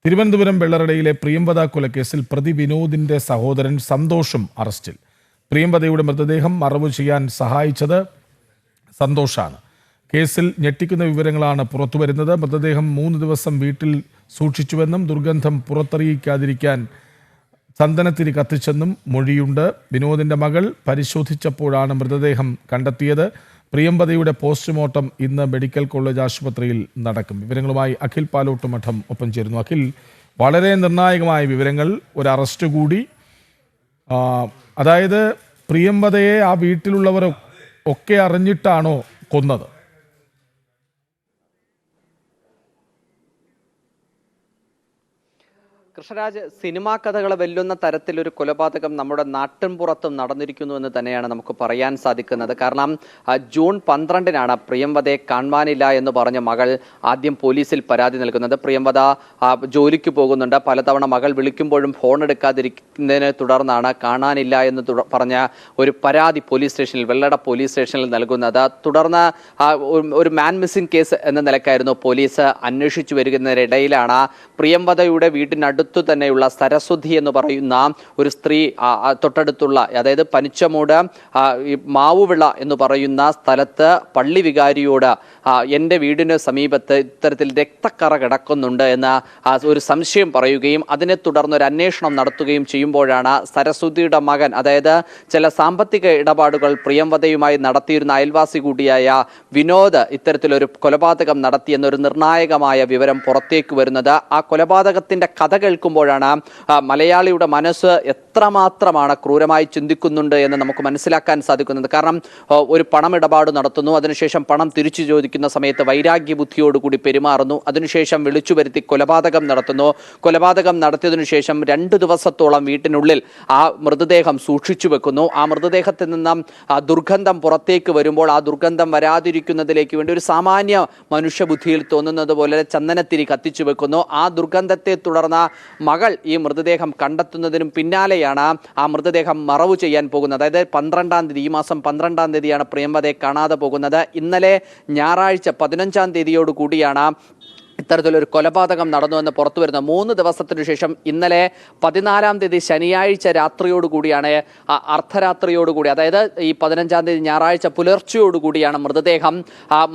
തിരുവനന്തപുരം വെള്ളറടയിലെ പ്രിയംവദ കൊലക്കേസിൽ പ്രതി വിനോദിന്റെ സഹോദരൻ സന്തോഷും അറസ്റ്റിൽ. പ്രിയംവദയുടെ മൃതദേഹം മറവു ചെയ്യാൻ സഹായിച്ചത് സന്തോഷാണ്. കേസിൽ ഞെട്ടിക്കുന്ന വിവരങ്ങളാണ് പുറത്തുവരുന്നത്. മൃതദേഹം 3 ദിവസം വീട്ടിൽ സൂക്ഷിച്ചുവെന്നും ദുർഗന്ധം പുറത്തറിയിക്കാതിരിക്കാൻ ചന്ദനത്തിരി കത്തിച്ചെന്നും മൊഴിയുണ്ട്. വിനോദിന്റെ മകൾ പരിശോധിച്ചപ്പോഴാണ് മൃതദേഹം കണ്ടെത്തിയത്. പ്രിയംവദയുടെ പോസ്റ്റ്മോർട്ടം ഇന്ന് മെഡിക്കൽ കോളേജ് ആശുപത്രിയിൽ നടക്കും. വിവരങ്ങളുമായി അഖിൽ പാലോട്ടുമഠം ഒപ്പം ചേരുന്നു. അഖിൽ, വളരെ നിർണായകമായ വിവരങ്ങൾ, ഒരു അറസ്റ്റ് കൂടി. അതായത് പ്രിയംവദയെ ആ വീട്ടിലുള്ളവർ ഒക്കെ അറിഞ്ഞിട്ടാണോ കൊന്നത്? കൃഷ്ണരാജ്, സിനിമാ കഥകളെ വെല്ലുന്ന തരത്തിലൊരു കൊലപാതകം നമ്മുടെ നാട്ടിൻപുറത്തും നടന്നിരിക്കുന്നു എന്ന് തന്നെയാണ് നമുക്ക് പറയാൻ സാധിക്കുന്നത്. കാരണം ജൂൺ 12-നാണ് പ്രിയംവദയെ കാണാനില്ല എന്ന് പറഞ്ഞ മകൾ ആദ്യം പോലീസിൽ പരാതി നൽകുന്നത്. പ്രിയംവദ ജോലിക്ക് പോകുന്നുണ്ട്, പലതവണ മകൾ വിളിക്കുമ്പോഴും ഫോൺ എടുക്കാതിരിക്കുന്നതിനെ തുടർന്നാണ് കാണാനില്ല എന്ന് പറഞ്ഞ ഒരു പരാതി പോലീസ് സ്റ്റേഷനിൽ, വെള്ളട പോലീസ് സ്റ്റേഷനിൽ നൽകുന്നത്. തുടർന്ന് ഒരു മാൻ മിസ്സിംഗ് കേസ് എന്ന നിലക്കായിരുന്നു പോലീസ് അന്വേഷിച്ചു വരുന്നതിനിടയിലാണ് പ്രിയംവദയുടെ വീട്ടിനടുത്ത് തന്നെയുള്ള സരസ്വതി എന്ന് പറയുന്ന ഒരു സ്ത്രീ തൊട്ടടുത്തുള്ള, അതായത് പനിച്ചമൂട് മാവുവിള എന്ന് പറയുന്ന സ്ഥലത്ത് പള്ളി വികാരിയോട് എൻ്റെ വീടിന് സമീപത്ത് ഇത്തരത്തിൽ രക്തക്കറ കിടക്കുന്നുണ്ട് എന്ന് ഒരു സംശയം പറയുകയും അതിനെ തുടർന്ന് ഒരു അന്വേഷണം നടത്തുകയും ചെയ്യുമ്പോഴാണ് സരസ്വതിയുടെ മകൻ, അതായത് ചില സാമ്പത്തിക ഇടപാടുകൾ പ്രിയംവദയുമായി നടത്തിയിരുന്ന അയൽവാസി കൂടിയായ വിനോദ് ഇത്തരത്തിലൊരു കൊലപാതകം നടത്തിയെന്നൊരു നിർണായകമായ വിവരം പുറത്തേക്ക് വരുന്നത്. ആ കൊലപാതകത്തിന്റെ കഥ കേൾക്കുമ്പോഴാണ് മലയാളിയുടെ മനസ്സ് എത്രമാത്രമാണ് ക്രൂരമായി ചിന്തിക്കുന്നുണ്ട് എന്ന് നമുക്ക് മനസ്സിലാക്കാൻ സാധിക്കുന്നത്. കാരണം ഒരു പണമിടപാട് നടത്തുന്നു, അതിനുശേഷം പണം തിരിച്ചു ചോദിക്കുന്ന സമയത്ത് വൈരാഗ്യ ബുദ്ധിയോടുകൂടി പെരുമാറുന്നു, അതിനുശേഷം വിളിച്ചു വരുത്തി കൊലപാതകം നടത്തുന്നു. കൊലപാതകം നടത്തിയതിനു ശേഷം 2 ദിവസത്തോളം വീട്ടിനുള്ളിൽ ആ മൃതദേഹം സൂക്ഷിച്ചു വെക്കുന്നു. ആ മൃതദേഹത്തിൽ നിന്നും ദുർഗന്ധം പുറത്തേക്ക് വരുമ്പോൾ ആ ദുർഗന്ധം വരാതിരിക്കുന്നതിലേക്ക് വേണ്ടി ഒരു സാമാന്യ മനുഷ്യബുദ്ധിയിൽ തോന്നുന്നത് പോലെ ചന്ദനത്തിരി കത്തിച്ചു വെക്കുന്നു. ആ ദുർഗന്ധത്തെ തുടർന്ന് മകൾ ഈ മൃതദേഹം കണ്ടെത്തുന്നതിനും പിന്നാലെയാണ് ആ മൃതദേഹം മറവു ചെയ്യാൻ പോകുന്നത്. അതായത് 12-ാം തീയതി, ഈ മാസം 12-ാം തീയതിയാണ് പ്രിയംവദയെ കാണാതെ പോകുന്നത്. ഇന്നലെ ഞായറാഴ്ച 15-ാം തീയതിയോട് കൂടിയാണ് ഇത്തരത്തിലൊരു കൊലപാതകം നടന്നുവെന്ന് പുറത്തു വരുന്ന 3 ദിവസത്തിനു ശേഷം ഇന്നലെ 14-ാം തീയതി ശനിയാഴ്ച രാത്രിയോടുകൂടിയാണ്, അർദ്ധരാത്രിയോടുകൂടി, അതായത് ഈ 15-ാം തീയതി ഞായറാഴ്ച പുലർച്ചയോടുകൂടിയാണ് മൃതദേഹം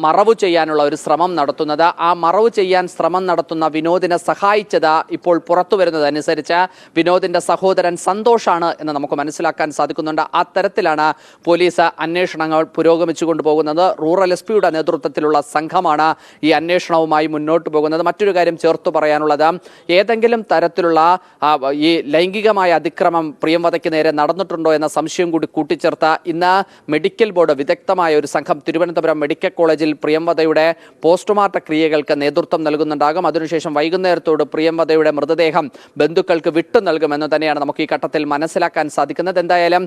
മറവു ചെയ്യാനുള്ള ഒരു ശ്രമം നടത്തുന്നത്. ആ മറവു ചെയ്യാൻ ശ്രമം നടത്തുന്ന വിനോദിനെ സഹായിച്ചത് ഇപ്പോൾ പുറത്തു വരുന്നതനുസരിച്ച് വിനോദിന്റെ സഹോദരൻ സന്തോഷാണ് എന്ന് നമുക്ക് മനസ്സിലാക്കാൻ സാധിക്കുന്നുണ്ട്. ആ തരത്തിലാണ് പോലീസ് അന്വേഷണങ്ങൾ പുരോഗമിച്ചു കൊണ്ടുപോകുന്നത്. റൂറൽ എസ്.പിയുടെ നേതൃത്വത്തിലുള്ള സംഘമാണ് ഈ അന്വേഷണവുമായി മുന്നോട്ട് പോകുന്നത്. മറ്റൊരു കാര്യം ചേർത്ത് പറയാനുള്ളത്, ഏതെങ്കിലും തരത്തിലുള്ള ഈ ലൈംഗികമായ അതിക്രമം പ്രിയംവദയ്ക്ക് നേരെ നടന്നിട്ടുണ്ടോ എന്ന സംശയം കൂടി കൂട്ടിച്ചേർത്ത് ഇന്ന് മെഡിക്കൽ ബോർഡ് വിദഗ്ധമായ ഒരു സംഘം തിരുവനന്തപുരം മെഡിക്കൽ കോളേജിൽ പ്രിയംവദയുടെ പോസ്റ്റ്മോർട്ടം ക്രിയകൾക്ക് നേതൃത്വം നൽകുന്നുണ്ടാകും. അതിനുശേഷം വൈകുന്നേരത്തോട് പ്രിയംവദയുടെ മൃതദേഹം ബന്ധുക്കൾക്ക് വിട്ടു നൽകുമെന്ന് തന്നെയാണ് നമുക്ക് ഈ ഘട്ടത്തിൽ മനസ്സിലാക്കാൻ സാധിക്കുന്നത്. എന്തായാലും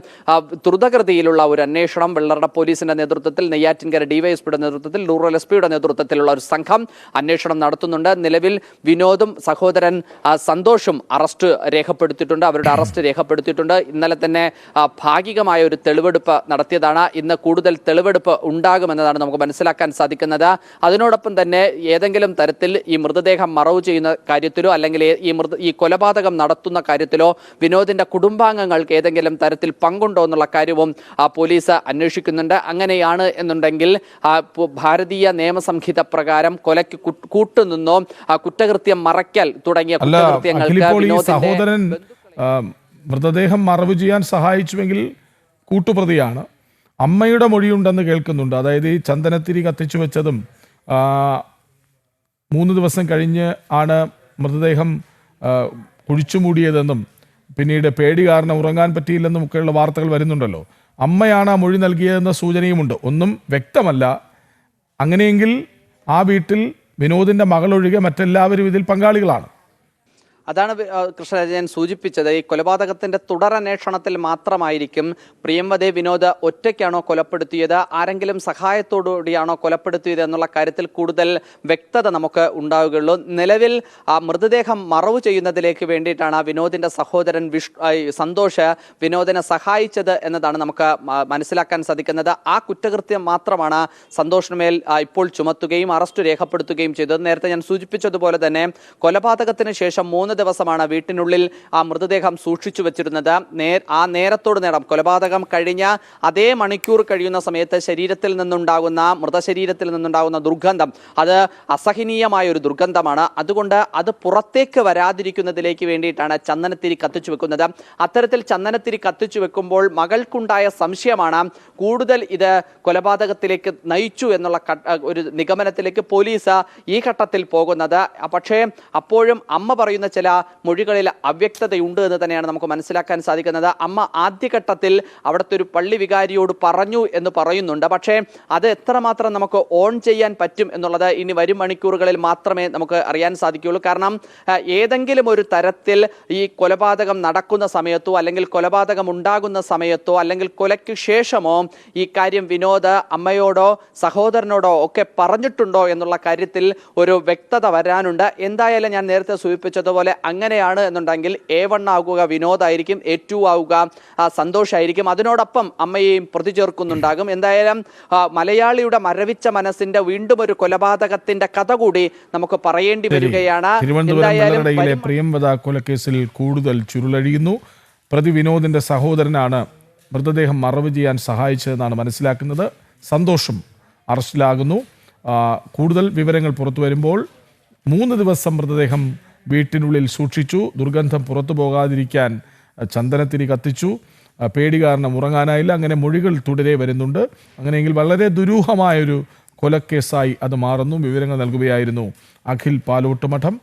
ദ്രുതഗതിയിലുള്ള ഒരു അന്വേഷണം വെള്ളറട പോലീസിന്റെ നേതൃത്വത്തിൽ, നെയ്യാറ്റിൻകര ഡിവൈഎസ്പിയുടെ നേതൃത്വത്തിൽ, റൂറൽ എസ്.പിയുടെ നേതൃത്വത്തിലുള്ള ഒരു സംഘം അന്വേഷണം നടത്തുന്നുണ്ട്. നിലവിൽ വിനോദും സഹോദരൻ സന്തോഷും അറസ്റ്റ് രേഖപ്പെടുത്തിയിട്ടുണ്ട്. അവരുടെ അറസ്റ്റ് രേഖപ്പെടുത്തിയിട്ടുണ്ട്. ഇന്നലെ തന്നെ ഭാഗികമായ ഒരു തെളിവെടുപ്പ് നടത്തിയതാണ്. ഇന്ന് കൂടുതൽ തെളിവെടുപ്പ് ഉണ്ടാകുമെന്നതാണ് നമുക്ക് മനസ്സിലാക്കാൻ സാധിക്കുന്നത്. അതിനോടൊപ്പം തന്നെ ഏതെങ്കിലും തരത്തിൽ ഈ മൃതദേഹം മറവു ചെയ്യുന്ന കാര്യത്തിലോ അല്ലെങ്കിൽ ഈ കൊലപാതകം നടത്തുന്ന കാര്യത്തിലോ വിനോദിന്റെ കുടുംബാംഗങ്ങൾക്ക് ഏതെങ്കിലും തരത്തിൽ പങ്കുണ്ടോ എന്നുള്ള കാര്യവും പോലീസ് അന്വേഷിക്കുന്നുണ്ട്. അങ്ങനെയാണ് എന്നുണ്ടെങ്കിൽ ഭാരതീയ നിയമസംഹിത പ്രകാരം കൊലയ്ക്ക് കൂട്ടുനിന്നോ കുറ്റകൃത്യം മറയ്ക്കൽ തുടങ്ങിയ കുറ്റകൃത്യങ്ങൾക്ക് സഹോദരൻ മൃതദേഹം മറവു ചെയ്യാൻ സഹായിച്ചുവെങ്കിൽ കൂട്ടുപ്രതിയാണ്. അമ്മയുടെ മൊഴിയുണ്ടെന്ന് കേൾക്കുന്നുണ്ട്. അതായത് ഈ ചന്ദനത്തിരി കത്തിച്ചു വെച്ചതും 3 ദിവസം കഴിഞ്ഞ് ആണ് മൃതദേഹം കുഴിച്ചുമൂടിയതെന്നും പിന്നീട് പേടി കാരണം ഉറങ്ങാൻ പറ്റിയില്ലെന്നും ഒക്കെയുള്ള വാർത്തകൾ വരുന്നുണ്ടല്ലോ. അമ്മയാണ് ആ മൊഴി നൽകിയതെന്ന സൂചനയുമുണ്ട്. ഒന്നും വ്യക്തമല്ല. അങ്ങനെയെങ്കിൽ ആ വീട്ടിൽ വിനോദിന്റെ മകളൊഴികെ മറ്റെല്ലാവരും ഇതിൽ പങ്കാളികളാണ്. അതാണ് കൃഷ്ണരാജൻ സൂചിപ്പിച്ചത്. ഈ കൊലപാതകത്തിന്റെ തുടരന്വേഷണത്തിൽ മാത്രമായിരിക്കും പ്രിയംവദേ വിനോദ് ഒറ്റയ്ക്കാണോ കൊലപ്പെടുത്തിയത്, ആരെങ്കിലും സഹായത്തോടുകൂടിയാണോ കൊലപ്പെടുത്തിയത് എന്നുള്ള കാര്യത്തിൽ കൂടുതൽ വ്യക്തത നമുക്ക് ഉണ്ടാവുകയുള്ളൂ. നിലവിൽ ആ മൃതദേഹം മറവ് ചെയ്യുന്നതിലേക്ക് വേണ്ടിയിട്ടാണ് വിനോദിന്റെ സഹോദരൻ സന്തോഷ് വിനോദിനെ സഹായിച്ചത് എന്നതാണ് നമുക്ക് മനസ്സിലാക്കാൻ സാധിക്കുന്നത്. ആ കുറ്റകൃത്യം മാത്രമാണ് സന്തോഷിനുമേൽ ഇപ്പോൾ ചുമത്തുകയും അറസ്റ്റ് രേഖപ്പെടുത്തുകയും ചെയ്തത്. നേരത്തെ ഞാൻ സൂചിപ്പിച്ചതുപോലെ തന്നെ കൊലപാതകത്തിന് ശേഷം 3 ദിവസമാണ് വീട്ടിനുള്ളിൽ ആ മൃതദേഹം സൂക്ഷിച്ചു വെച്ചിരുന്നത്. ആ നേരത്തോട് നേരം കൊലപാതകം കഴിഞ്ഞ അതേ മണിക്കൂർ കഴിയുന്ന സമയത്ത് മൃതശരീരത്തിൽ നിന്നുണ്ടാകുന്ന ദുർഗന്ധം അത് അസഹനീയമായ ഒരു ദുർഗന്ധമാണ്. അതുകൊണ്ട് അത് പുറത്തേക്ക് വരാതിരിക്കുന്നതിലേക്ക് വേണ്ടിയിട്ടാണ് ചന്ദനത്തിരി കത്തിച്ചു വെക്കുന്നത്. അത്തരത്തിൽ ചന്ദനത്തിരി കത്തിച്ചു വെക്കുമ്പോൾ മകൾക്കുണ്ടായ സംശയമാണ് കൂടുതൽ ഇത് കൊലപാതകത്തിലേക്ക് നയിച്ചു എന്നുള്ള ഒരു നിഗമനത്തിലേക്ക് പോലീസ് ഈ ഘട്ടത്തിൽ പോകുന്നത്. പക്ഷേ അപ്പോഴും അമ്മ പറയുന്ന ചില മൊഴികളിൽ അവ്യക്തതയുണ്ട് എന്ന് തന്നെയാണ് നമുക്ക് മനസ്സിലാക്കാൻ സാധിക്കുന്നത്. അമ്മ ആദ്യഘട്ടത്തിൽ അവിടുത്തെ ഒരു പള്ളി വികാരിയോട് പറഞ്ഞു എന്ന് പറയുന്നുണ്ട്. പക്ഷേ അത് എത്രമാത്രം നമുക്ക് ഓൺ ചെയ്യാൻ പറ്റും എന്നുള്ളത് ഇനി വരും മണിക്കൂറുകളിൽ മാത്രമേ നമുക്ക് അറിയാൻ സാധിക്കുകയുള്ളൂ. കാരണം ഏതെങ്കിലും ഒരു തരത്തിൽ ഈ കൊലപാതകം നടക്കുന്ന സമയത്തോ അല്ലെങ്കിൽ കൊലപാതകം ഉണ്ടാകുന്ന സമയത്തോ അല്ലെങ്കിൽ കൊലയ്ക്ക് ശേഷമോ ഈ കാര്യം വിനോദ് അമ്മയോടോ സഹോദരനോടോ ഒക്കെ പറഞ്ഞിട്ടുണ്ടോ എന്നുള്ള കാര്യത്തിൽ ഒരു വ്യക്തത വരാനുണ്ട്. എന്തായാലും ഞാൻ നേരത്തെ സൂചിപ്പിച്ചതുപോലെ അങ്ങനെയാണ് എന്നുണ്ടെങ്കിൽ A1 ആകുക വിനോദായിരിക്കും, A2 ആവുക സന്തോഷായിരിക്കും. അതിനോടൊപ്പം അമ്മയെയും പ്രതി ചേർക്കുന്നുണ്ടാകും. എന്തായാലും മലയാളിയുടെ മരവിച്ച മനസ്സിന്റെ വീണ്ടും ഒരു കൊലപാതകത്തിന്റെ കഥ കൂടി നമുക്ക് പറയേണ്ടി വരികയാണ്. തിരുവനന്തപുരം പ്രിയംവദ കൊലക്കേസിൽ കൂടുതൽ ചുരുളഴിയുന്നു. പ്രതി വിനോദിന്റെ സഹോദരനാണ് മൃതദേഹം മറവ് ചെയ്യാൻ സഹായിച്ചതെന്നാണ് മനസ്സിലാക്കുന്നത്. സന്തോഷം അറസ്റ്റിലാകുന്നു. കൂടുതൽ വിവരങ്ങൾ പുറത്തു വരുമ്പോൾ 3 ദിവസം മൃതദേഹം വീട്ടിനുള്ളിൽ സൂക്ഷിച്ചു. ദുർഗന്ധം പുറത്തു പോകാതിരിക്കാൻ ചന്ദനത്തിരി കത്തിച്ചു. പേടി കാരണം ഉറങ്ങാനായില്ല. അങ്ങനെ മൊഴികൾ തുടരെ വരുന്നുണ്ട്. അങ്ങനെയെങ്കിൽ വളരെ ദുരൂഹമായൊരു കൊലക്കേസായി അത് മാറുന്നു. വിവരങ്ങൾ നൽകുകയായിരുന്നു അഖിൽ പാലോട്ടുമഠം.